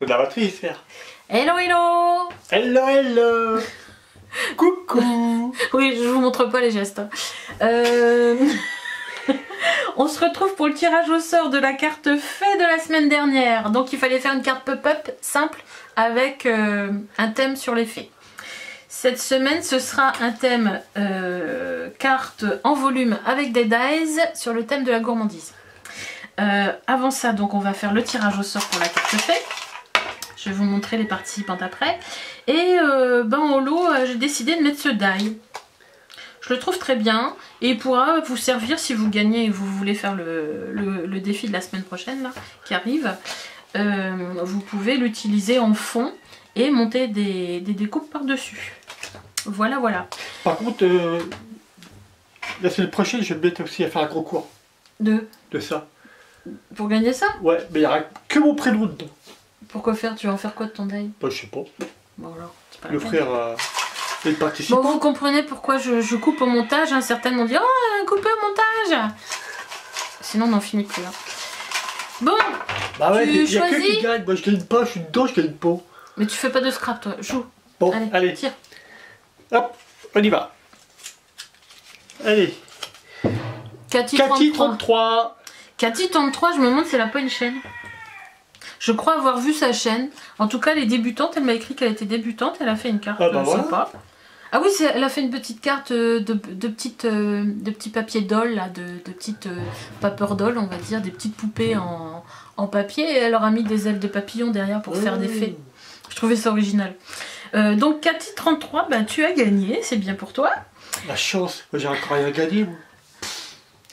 De la batterie, j'espère. Hello hello. Hello hello. Coucou. Oui, je vous montre pas les gestes. On se retrouve pour le tirage au sort de la carte fée de la semaine dernière. Donc il fallait faire une carte pop-up simple avec un thème sur les fées. Cette semaine, ce sera un thème carte en volume avec des dies sur le thème de la gourmandise. Avant ça, donc on va faire le tirage au sort pour la carte fée. Je vais vous montrer les participantes après. Et en lot, j'ai décidé de mettre ce die. Je le trouve très bien et il pourra vous servir si vous gagnez et vous voulez faire le défi de la semaine prochaine là, qui arrive. Vous pouvez l'utiliser en fond et monter des découpes par-dessus. Voilà, voilà. Par contre, la semaine prochaine, je vais me mettre aussi à faire un concours. De ça. Pour gagner ça? Ouais, mais il n'y aura que mon prénom dedans. Pourquoi faire? Tu vas en faire quoi de ton die? Bah, je sais pas. Bon alors, c'est pas L'offrir à les participants. Bon, vous comprenez pourquoi je coupe au montage, hein. Certaines m'ont dit « Oh, coupé au montage !» Sinon, on n'en finit plus. Hein. Bon, bah ouais, tu il y a que choisis. qui gagne. Moi, je gagne pas, je suis dedans, je gagne pas. Mais tu fais pas de scrap, toi. Joue. Bon, allez. Tire. Hop, on y va. Allez. Cathy 33. Cathy 33, je me demande si elle a pas une chaîne. Je crois avoir vu sa chaîne. En tout cas, elle est débutante. Elle m'a écrit qu'elle était débutante. Elle a fait une carte sympa. Ah oui, elle a fait une petite carte de petits papiers doll, là, de petites paper doll, on va dire, des petites poupées en papier. Et elle leur a mis des ailes de papillon derrière pour faire des fées. Je trouvais ça original. Donc Cathy 33, ben, tu as gagné. C'est bien pour toi. La chance. Moi, j'ai encore rien gagné, moi.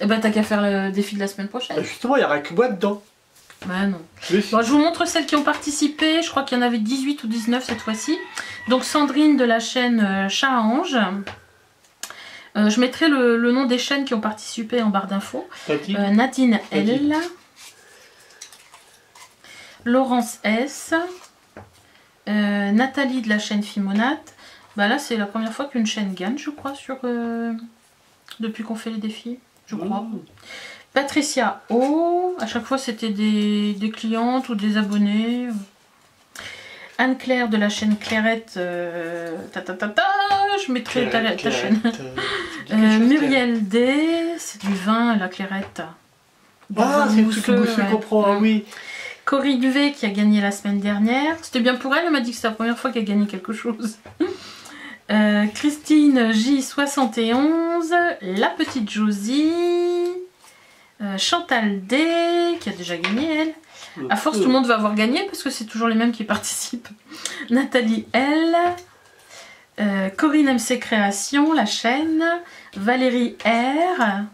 Et ben, t'as qu'à faire le défi de la semaine prochaine. Bah, justement, il n'y aura que moi dedans. Bah non. Bon, je vous montre celles qui ont participé. Je crois qu'il y en avait 18 ou 19 cette fois-ci. Donc Sandrine de la chaîne Chat à Ange. Je mettrai le nom des chaînes qui ont participé en barre d'infos. Nadine L. Laurence S. Nathalie de la chaîne Fimonate. Bah là c'est la première fois qu'une chaîne gagne, je crois, depuis qu'on fait les défis. Je crois. Patricia O, à chaque fois c'était des clientes ou des abonnés. Anne-Claire de la chaîne Clairette, je mettrai ta chaîne. Muriel D, c'est du vin, la Clairette. Ah, c'est le truc que monsieur comprend, oui. Corinne V qui a gagné la semaine dernière. C'était bien pour elle, elle m'a dit que c'est la première fois qu'elle gagnait quelque chose. Christine J71, la petite Josie. Chantal D qui a déjà gagné elle. À force tout le monde va avoir gagné parce que c'est toujours les mêmes qui participent. Nathalie L. Corinne MC Création, la chaîne. Valérie R.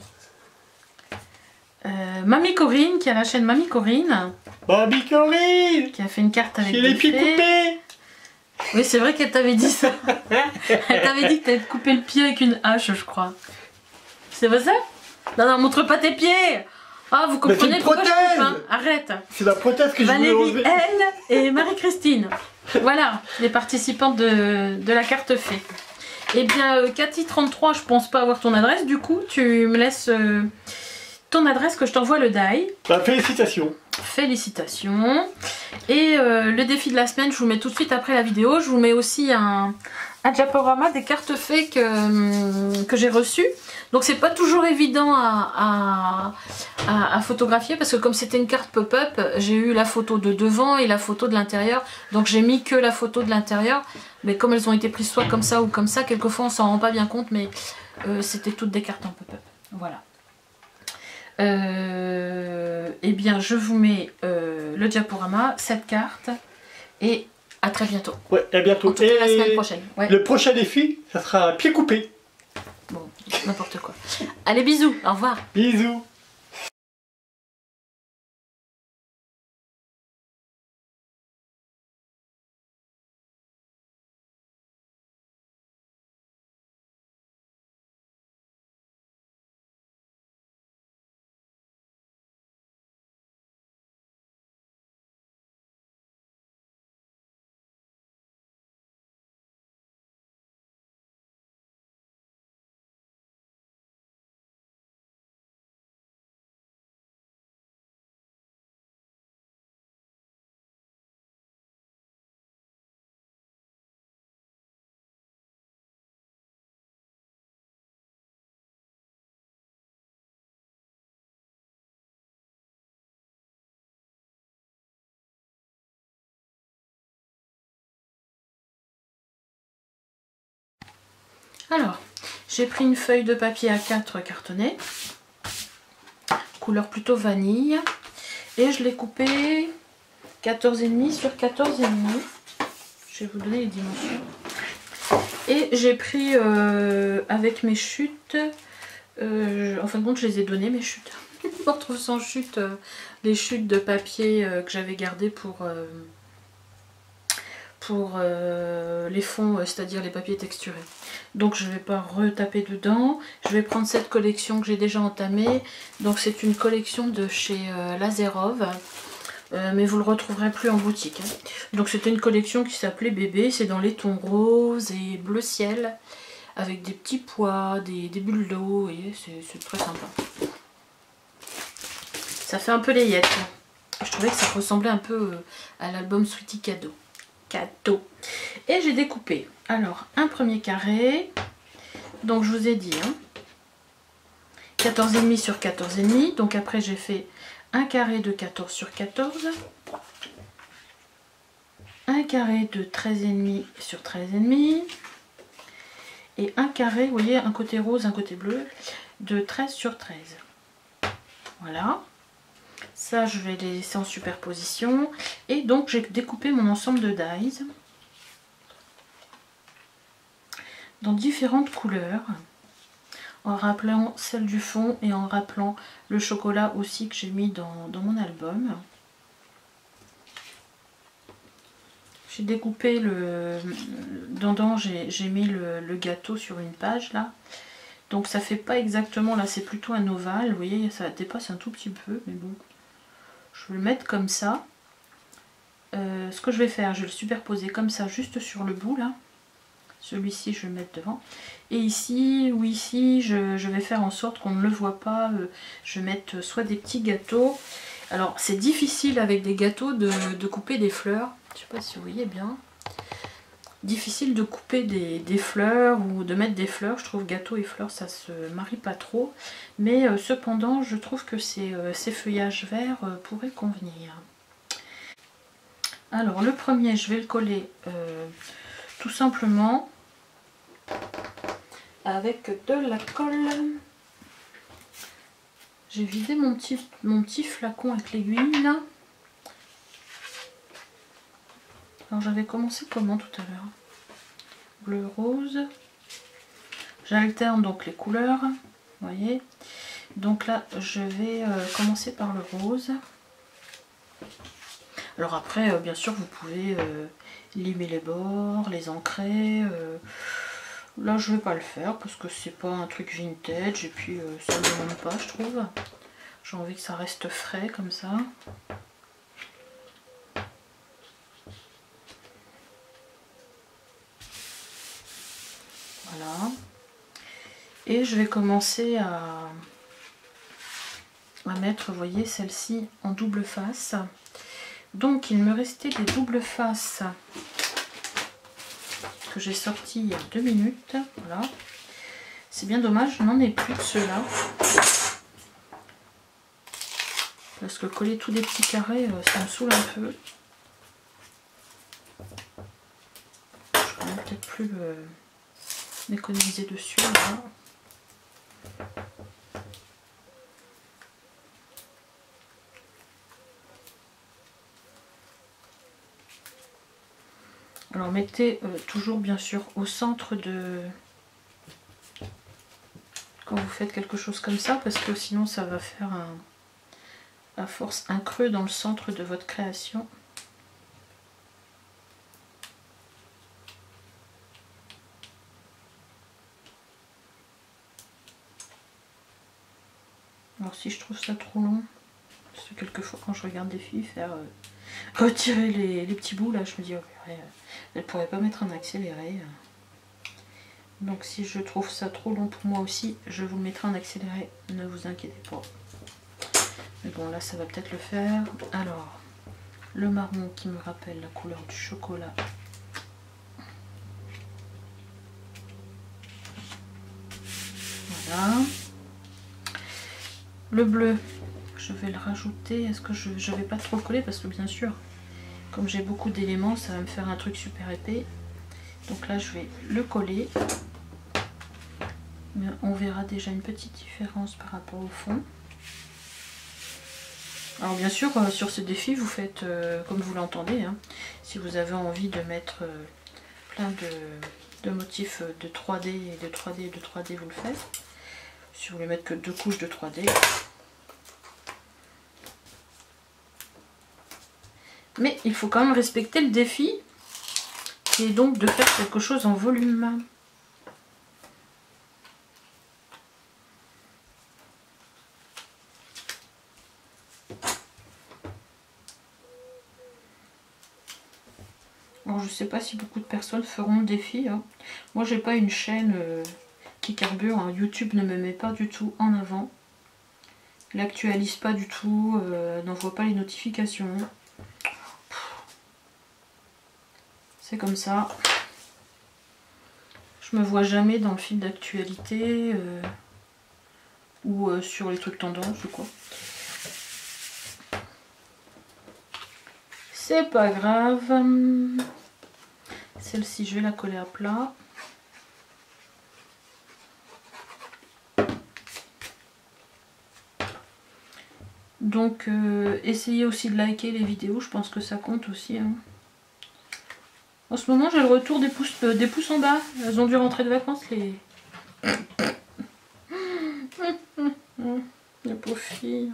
Mamie Corinne qui a la chaîne Mamie Corinne. Mamie Corinne qui a fait une carte avec les pieds coupés. Oui, c'est vrai qu'elle t'avait dit ça. Elle t'avait dit que t'allais te couper le pied avec une hache, je crois. C'est vrai ça? Non, non, montre pas tes pieds. Ah, vous comprenez pourquoi je coupe, hein? Arrête. C'est la prothèse que je voulais enlever. Valérie L et Marie-Christine. Voilà, les participantes de la carte fée. Eh bien, Cathy 33, je pense pas avoir ton adresse. Du coup, tu me laisses ton adresse que je t'envoie le die. Bah, félicitations. Félicitations. Et le défi de la semaine, je vous mets tout de suite après la vidéo. Je vous mets aussi un diaporama des cartes fées que j'ai reçues. Donc c'est pas toujours évident à photographier parce que comme c'était une carte pop-up, j'ai eu la photo de devant et la photo de l'intérieur. Donc j'ai mis que la photo de l'intérieur. Mais comme elles ont été prises soit comme ça ou comme ça, quelquefois on s'en rend pas bien compte, mais c'était toutes des cartes en pop-up. Voilà. Eh bien je vous mets le diaporama, cette carte et à très bientôt. Ouais, à bientôt. En tout cas, la semaine prochaine. Ouais. Le prochain défi, ça sera un pied coupé. Bon, n'importe quoi. Allez, bisous, au revoir. Bisous. Alors, j'ai pris une feuille de papier A4 cartonnée, couleur plutôt vanille, et je l'ai coupé 14,5 sur 14,5. Je vais vous donner les dimensions. Et j'ai pris avec mes chutes, en fin de compte je les ai données mes chutes. On retrouve sans chute les chutes de papier que j'avais gardées pour les fonds, c'est-à-dire les papiers texturés. Donc je ne vais pas retaper dedans. Je vais prendre cette collection que j'ai déjà entamée. Donc c'est une collection de chez Lazerov. Mais vous le retrouverez plus en boutique. Donc c'était une collection qui s'appelait Bébé. C'est dans les tons rose et bleu ciel. Avec des petits pois, des bulles d'eau. Et c'est très sympa. Ça fait un peu les yettes. Je trouvais que ça ressemblait un peu à l'album Sweetie Cadeau. Et j'ai découpé alors un premier carré, donc je vous ai dit 14,5 sur 14,5, donc après j'ai fait un carré de 14 sur 14, un carré de 13,5 sur 13,5 et un carré, vous voyez, un côté rose, un côté bleu, de 13 sur 13. Voilà. Ça, je vais les laisser en superposition. Et donc, j'ai découpé mon ensemble de dies dans différentes couleurs, en rappelant celle du fond et en rappelant le chocolat aussi que j'ai mis dans mon album. J'ai découpé dedans, j'ai mis le gâteau sur une page là. Donc ça fait pas exactement, là c'est plutôt un ovale, vous voyez, ça dépasse un tout petit peu, mais bon. Je vais le mettre comme ça. Ce que je vais faire, je vais le superposer comme ça, juste sur le bout là. Celui-ci, je vais le mettre devant. Et ici ou ici, je vais faire en sorte qu'on ne le voit pas. Je vais mettre soit des petits gâteaux. Alors, c'est difficile avec des gâteaux de couper des fleurs. Je ne sais pas si vous voyez bien. Difficile de couper des fleurs ou de mettre des fleurs. Je trouve gâteau et fleurs, ça se marie pas trop. Mais cependant, je trouve que ces feuillages verts pourraient convenir. Alors, le premier, je vais le coller tout simplement avec de la colle. J'ai vidé mon petit flacon avec l'aiguille là. Alors j'avais commencé comment tout à l'heure? Bleu, rose. J'alterne donc les couleurs, vous voyez. Donc là, je vais commencer par le rose. Alors après, bien sûr, vous pouvez limer les bords, les ancrer. Là, je vais pas le faire parce que c'est pas un truc vintage et puis ça ne demande pas, je trouve. J'ai envie que ça reste frais comme ça. Voilà. Et je vais commencer à mettre, vous voyez, celle-ci en double face. Donc, il me restait des doubles faces que j'ai sorties il y a 2 minutes. Voilà. C'est bien dommage, je n'en ai plus de ceux-là. Parce que coller tous des petits carrés, ça me saoule un peu. Je peux peut-être plus m'économiser dessus là. Alors mettez toujours bien sûr au centre de... quand vous faites quelque chose comme ça, parce que sinon ça va faire à force un creux dans le centre de votre création. Alors si je trouve ça trop long, parce que quelquefois quand je regarde des filles faire retirer les petits bouts là, je me dis oh, elle pourrait pas mettre un accéléré. Donc si je trouve ça trop long pour moi aussi, je vous le mettrai en accéléré, ne vous inquiétez pas. Mais bon là ça va peut-être le faire. Alors le marron qui me rappelle la couleur du chocolat. Voilà. Le bleu, je vais le rajouter. Est-ce que je vais pas trop le coller parce que bien sûr, comme j'ai beaucoup d'éléments, ça va me faire un truc super épais. Donc là je vais le coller. Mais on verra déjà une petite différence par rapport au fond. Alors bien sûr, sur ce défi, vous faites comme vous l'entendez. Hein. Si vous avez envie de mettre plein de motifs de 3D et de 3D et de 3D, vous le faites. Si vous voulez mettre que 2 couches de 3D. Mais il faut quand même respecter le défi, qui est donc de faire quelque chose en volume. Alors je sais pas si beaucoup de personnes feront le défi. Hein. Moi j'ai pas une chaîne qui carbure. Hein. YouTube ne me met pas du tout en avant. Il n'actualise pas du tout. N'envoie pas les notifications. C'est comme ça. Je me vois jamais dans le fil d'actualité ou sur les trucs tendances ou quoi. C'est pas grave. Celle-ci, je vais la coller à plat. Donc, essayez aussi de liker les vidéos. Je pense que ça compte aussi. Hein. En ce moment, j'ai le retour des pouces en bas. Elles ont dû rentrer de vacances, les pauvres filles.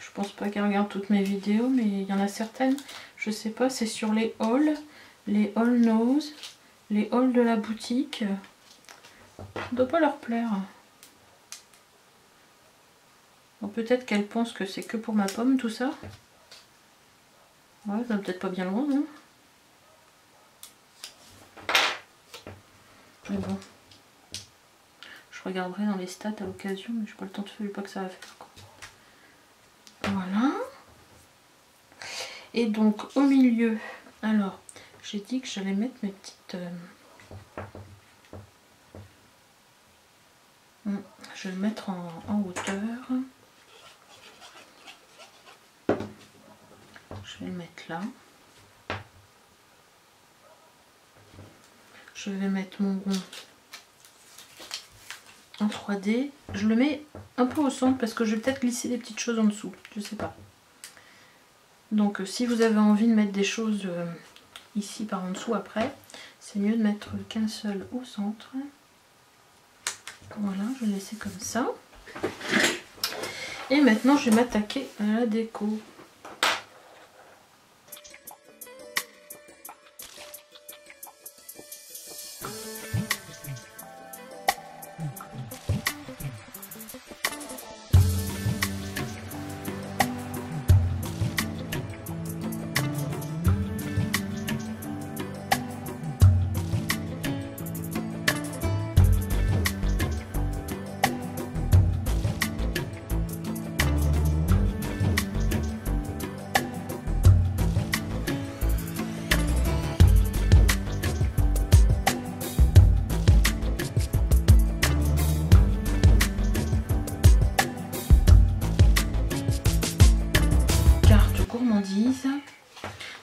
Je pense pas qu'elles regardent toutes mes vidéos, mais il y en a certaines. Je sais pas, c'est sur les hauls nose, les hauls de la boutique. Ça doit pas leur plaire. Peut-être qu'elles pensent que c'est que pour ma pomme, tout ça. Ouais, ça va peut-être pas bien loin, non? Mais bon. Je regarderai dans les stats à l'occasion, mais j'ai pas le temps de faire, pas que ça va faire, quoi. Voilà. Et donc, au milieu, alors, j'ai dit que j'allais mettre mes petites... Je vais le mettre en hauteur. Je vais le mettre là. Je vais mettre mon rond en 3D. Je le mets un peu au centre parce que je vais peut-être glisser des petites choses en dessous. Je sais pas. Donc si vous avez envie de mettre des choses ici par en dessous après, c'est mieux de mettre qu'un seul au centre. Voilà, je vais le laisser comme ça. Et maintenant je vais m'attaquer à la déco.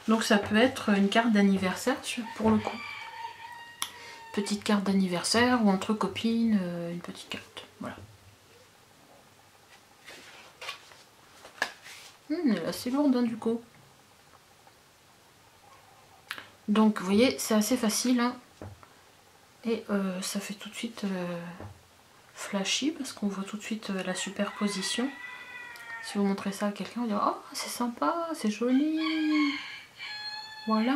Donc ça peut être une carte d'anniversaire pour le coup. Petite carte d'anniversaire ou entre copines, une petite carte. Voilà. Elle est assez lourde hein, du coup. Donc vous voyez, c'est assez facile. Hein. Et ça fait tout de suite flashy parce qu'on voit tout de suite la superposition. Si vous montrez ça à quelqu'un, on va dire oh c'est sympa, c'est joli. Voilà.